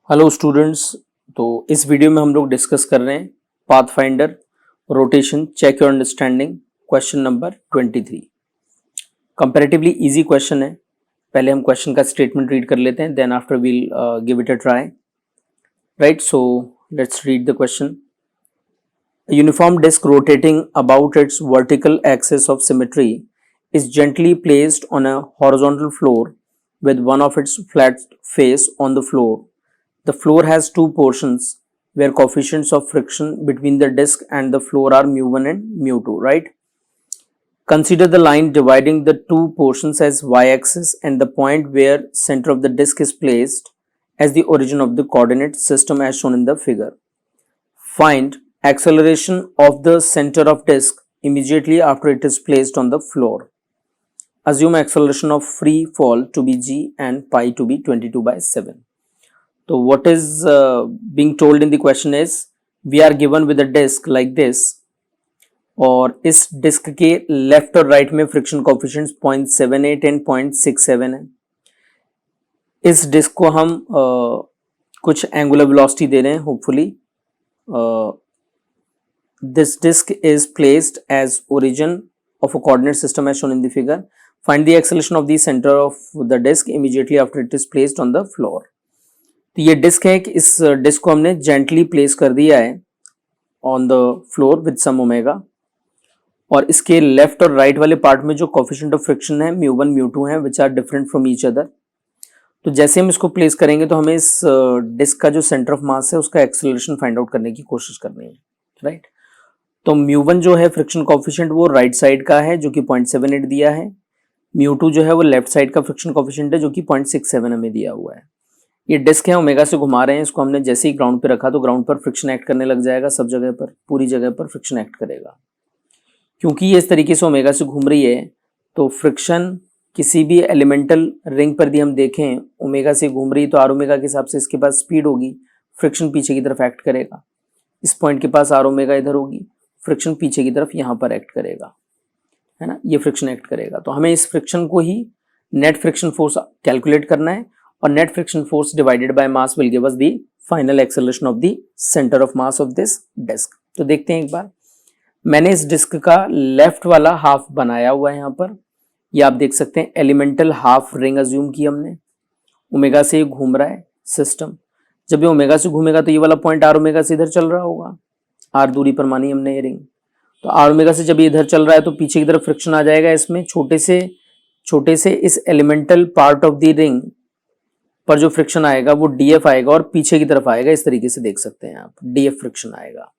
Hello students. तो इस video में हम लोग डिस्कस कर रहे हैं pathfinder rotation check your understanding question number 23। Comparatively easy question है। पहले हम क्वेश्चन का स्टेटमेंट रीड कर लेते हैं, then after we'll give it a try. Right, so let's read the question. A uniform disk rotating about its vertical axis of symmetry is gently placed on a horizontal floor with one of its flat face on the floor. The floor has two portions where coefficients of friction between the disk and the floor are mu1 and mu2, right? Consider the line dividing the two portions as y-axis and the point where center of the disk is placed as the origin of the coordinate system as shown in the figure. Find acceleration of the center of disk immediately after it is placed on the floor. Assume acceleration of free fall to be g and pi to be 22/7. So what is being told in the question is we are given with a disk like this और इस disc के left और right में friction coefficients 0.78 and 0.67 है। इस disc को हम कुछ एंगुलर वेलोसिटी दे रहे हैं। Hopefully this disc is placed as origin of a coordinate system as shown in the figure. Find the acceleration of the center of the disk immediately after it is placed on the floor. तो ये disc है कि इस disc को हमने gently place कर दिया है on the floor with some omega, और इसके लेफ्ट और राइट वाले पार्ट में जो कोफिशिएंट ऑफ फ्रिक्शन है mu1 mu2 है which are different from each other. तो जैसे हम इसको प्लेस करेंगे तो हमें इस डिस्क का जो सेंटर ऑफ मास है उसका एक्सेलरेशन फाइंड आउट करने की कोशिश करनी है, राइट। तो mu1 जो है फ्रिक्शन कोफिशिएंट वो राइट साइड का है जो कि 0.78 दिया है। mu2 जो है वो लेफ्ट साइड का फ्रिक्शन कोफिशिएंट है जो कि 0.67 हमें दिया हुआ है। ये डिस्क है, ओमेगा से घुमा रहे हैं इसको हमने। जैसे ही ग्राउंड पे रखा तो ग्राउंड पर फ्रिक्शन एक्ट करने लग जाएगा, सब जगह पर, पूरी जगह पर फ्रिक्शन एक्ट करेगा। क्योंकि ये इस तरीके से ओमेगा से घूम रही है तो फ्रिक्शन किसी भी एलिमेंटल रिंग पर भी हम देखें ओमेगा से घूम रही तो आर ओमेगा के हिसाब से इसके पास स्पीड होगी, फ्रिक्शन पीछे की तरफ एक्ट करेगा। इस पॉइंट के पास आर ओमेगा इधर होगी, फ्रिक्शन पीछे की तरफ यहाँ पर एक्ट करेगा, है ना, ये फ्रिक्शन एक्ट करेगा। तो हमें इस फ्रिक्शन को ही नेट फ्रिक्शन फोर्स कैलकुलेट करना है और net friction force divided by mass will give us the final acceleration of the centre of mass of this disc. तो देखते हैं एक बार। मैंने इस डिस्क का लेफ्ट वाला हाफ बनाया हुआ है यहाँ पर, ये आप देख सकते हैं एलिमेंटल हाफ रिंग अज्यूम की हमने। ओमेगा से घूम रहा है सिस्टम, जब ये ओमेगा से घूमेगा तो ये वाला पॉइंट आर ओमेगा से इधर चल रहा होगा, आर दूरी पर मानी हमने ये रिंग। तो आर ओमेगा से जब ये इधर चल रहा है तो पीछे की तरफ फ्रिक्शन आ जाएगा इसमें। छोटे से इस elemental part of the ring पर जो फ्रिक्शन आएगा वो डीएफ आएगा और पीछे की तरफ आएगा, इस तरीके से देख सकते हैं आप, डीएफ फ्रिक्शन आएगा,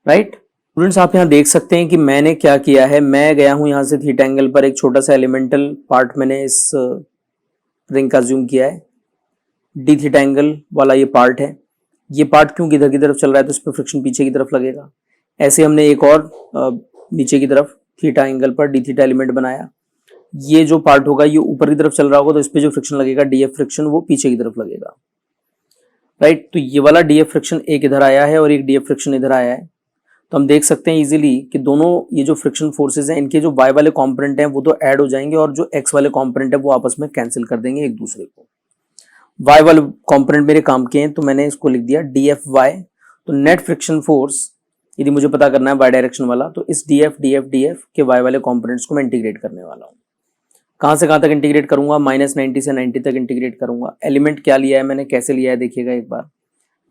राइट। स्टूडेंट्स आप यहाँ देख सकते हैं कि मैंने क्या किया है, मैं गया हूं यहाँ से थीटा एंगल पर, एक छोटा सा एलिमेंटल पार्ट मैंने इस रिंग का जूम किया है, डी थीटा एंगल वाला ये पार्ट है। ये पार्ट क्योंकि इधर की तरफ चल रहा है तो इस पर फ्रिक्शन पीछे की तरफ लगेगा। ऐसे हमने एक और नीचे की तरफ थीटा एंगल पर डी थीटा एलिमेंट बनाया। ये जो पार्ट होगा ये ऊपर की तरफ चल रहा होगा तो इस पे जो फ्रिक्शन लगेगा डीएफ फ्रिक्शन वो पीछे की तरफ लगेगा, राइट। तो ये वाला डीएफ फ्रिक्शन एक इधर आया है और एक डीएफ फ्रिक्शन इधर आया है। तो हम देख सकते हैं इजीली कि दोनों ये जो फ्रिक्शन फोर्सेज हैं इनके जो वाई वाले कॉम्पोनेंट हैं वो तो ऐड हो जाएंगे और जो एक्स वाले कॉम्पोनेंट है वो आपस में कैंसिल कर देंगे एक दूसरे को। वाई वाले कॉम्पोनेंट मेरे काम के हैं तो मैंने इसको लिख दिया डी एफ वाई। तो नेट फ्रिक्शन फोर्स यदि मुझे पता करना है वाई डायरेक्शन वाला तो इस डी एफ के वाई वाले कॉम्पोनेंट्स को मैं इंटीग्रेट करने वाला हूँ। कहाँ से कहाँ तक इंटीग्रेट करूंगा, -90 से 90 तक इंटीग्रेट करूंगा। एलिमेंट क्या लिया है मैंने, कैसे लिया है देखिएगा एक बार।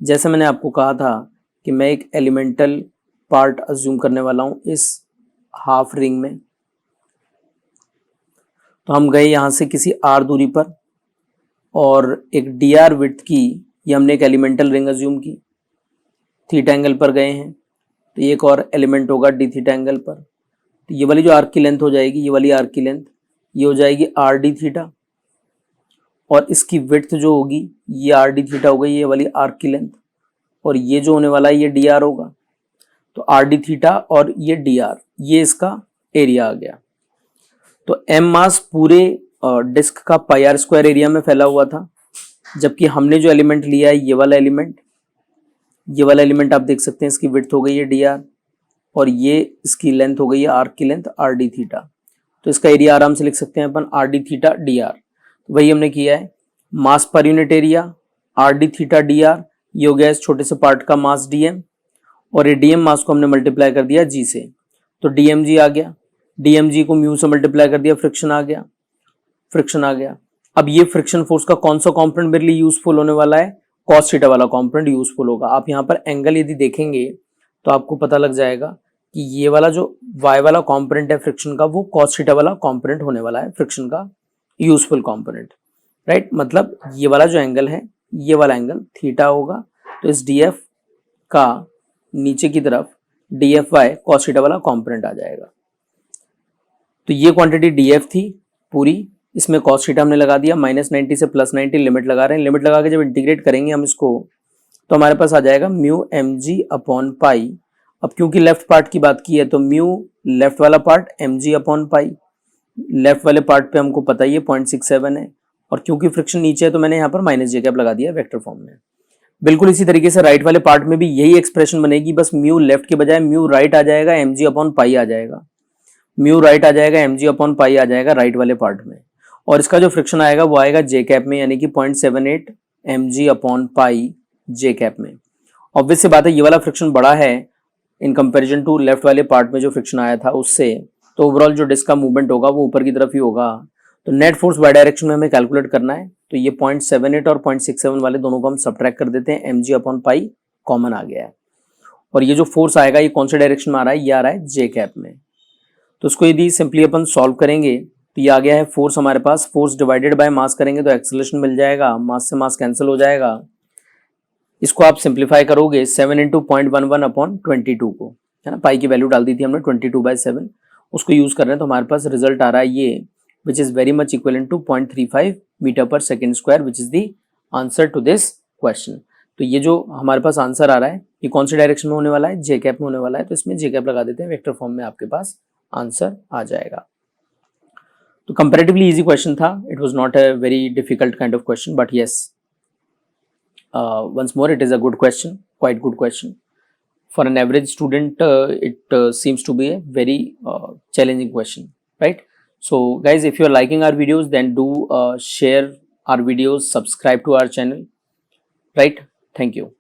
जैसे मैंने आपको कहा था कि मैं एक एलिमेंटल पार्ट अज्यूम करने वाला हूँ इस हाफ रिंग में, तो हम गए यहाँ से किसी आर दूरी पर और एक डी आर विड्थ की ये हमने एक एलिमेंटल रिंग अज्यूम की। थीटा एंगल पर गए हैं तो एक और एलिमेंट होगा डी थीटा एंगल पर। तो ये वाली जो आर्क की लेंथ हो जाएगी, ये वाली आर्क की लेंथ ये हो जाएगी आर डी थीटा, और इसकी विड्थ जो होगी ये आर डी थीटा होगा, ये वाली आर्क की लेंथ, और ये जो होने वाला है ये डी आर होगा। तो आर डी थीटा और ये डी आर, ये इसका एरिया आ गया। तो एम मास पूरे डिस्क का पाई आर स्क्वायर एरिया में फैला हुआ था, जबकि हमने जो एलिमेंट लिया है ये वाला एलिमेंट आप देख सकते हैं इसकी विड्थ हो गई है डी आर और ये इसकी लेंथ हो गई है आर्क की लेंथ आर डी थीटा। तो इसका एरिया आराम से लिख सकते हैं अपन r d theta d r. तो वही हमने किया है, मास पर unit area r d theta d r, ये हो गया इस छोटे से पार्ट का मास dm, और ये dm मास को हमने मल्टीप्लाई कर दिया g से, तो dmg आ गया, dmg को म्यू से मल्टीप्लाई कर दिया, फ्रिक्शन आ गया, फ्रिक्शन आ गया। अब ये फ्रिक्शन फोर्स का कौन सा कॉम्पोनेंट मेरे लिए यूजफुल होने वाला है, कॉस थीटा वाला कॉम्पोनेंट यूजफुल होगा। आप यहाँ पर एंगल यदि देखेंगे तो आपको पता लग जाएगा कि ये वाला जो y वाला कॉम्पोनेंट है फ्रिक्शन का, वो कॉस थीटा वाला कॉम्पोनेंट होने वाला है, फ्रिक्शन का यूजफुल कॉम्पोनेंट, राइट। मतलब ये वाला जो एंगल है, ये वाला एंगल थीटा होगा, तो इस df का नीचे की तरफ dfy कॉस थीटा वाला कॉम्पोनेंट आ जाएगा। तो ये क्वांटिटी df थी पूरी, इसमें कॉस थीटा हमने लगा दिया, -90 से +90 लिमिट लगा रहे हैं। लिमिट लगा के जब इंटीग्रेट करेंगे हम इसको, तो हमारे पास आ जाएगा म्यू mg अपॉन पाई। अब क्योंकि लेफ्ट पार्ट की बात की है तो म्यू लेफ्ट वाला part mg upon pi, left वाले पार्ट पे हमको पता ही है 0.67 है, और क्योंकि फ्रिक्शन नीचे है तो मैंने यहाँ पर माइनस जे कैप लगा दिया वेक्टर फॉर्म में। बिल्कुल इसी तरीके से राइट वाले पार्ट में भी यही एक्सप्रेशन बनेगी, बस म्यू लेफ्ट के बजाय म्यू राइट आ जाएगा, mg अपॉन पाई आ जाएगा, म्यू राइट आ जाएगा, mg अपॉन पाई आ जाएगा राइट वाले पार्ट में, और इसका जो फ्रिक्शन आएगा वो आएगा जे कैप में, यानी कि 0.78 mg अपॉन पाई जे कैप में। ऑब्वियस सी बात है ये वाला फ्रिक्शन बड़ा है इन कंपैरिजन टू लेफ्ट वाले पार्ट में जो फ्रिक्शन आया था उससे, तो ओवरऑल जो डिस्क का मूवमेंट होगा वो ऊपर की तरफ ही होगा। तो नेट फोर्स वाई डायरेक्शन में हमें कैलकुलेट करना है, तो ये 0.78 और 0.67 वाले दोनों को हम सब्ट्रैक्ट कर देते हैं, mg अपॉन पाई कॉमन आ गया है, और ये जो फोर्स आएगा ये कौन से डायरेक्शन में आ रहा है, ये आ रहा है जे कैप में। तो इसको यदि सिंपली अपन सॉल्व करेंगे तो ये आ गया है फोर्स हमारे पास, फोर्स डिवाइडेड बाय मास करेंगे तो एक्सेलरेशन मिल जाएगा, मास से मास कैंसिल हो जाएगा। इसको आप सिंप्लीफाई करोगे 7 × 0.11 अपॉन 22 को, है ना, पाई की वैल्यू डाल दी थी हमने 22/7, उसको यूज कर रहे हैं तो हमारे पास रिजल्ट आ रहा है ये, which is very much equivalent to 0.35 metre per second square, which is the answer to this question. तो ये जो हमारे पास आंसर आ रहा है ये कौन से डायरेक्शन में होने वाला है, जे कैप में होने वाला है, तो इसमें जे कैप लगा देते हैं, वेक्टर फॉर्म में आपके पास आंसर आ जाएगा। तो कंपैरेटिवली इजी क्वेश्चन था, it was not a very difficult kind of question, but yes, once more it is a good question, quite good question. For an average student it seems to be a very challenging question, right? So guys, if you are liking our videos, then do share our videos, subscribe to our channel, right? Thank you.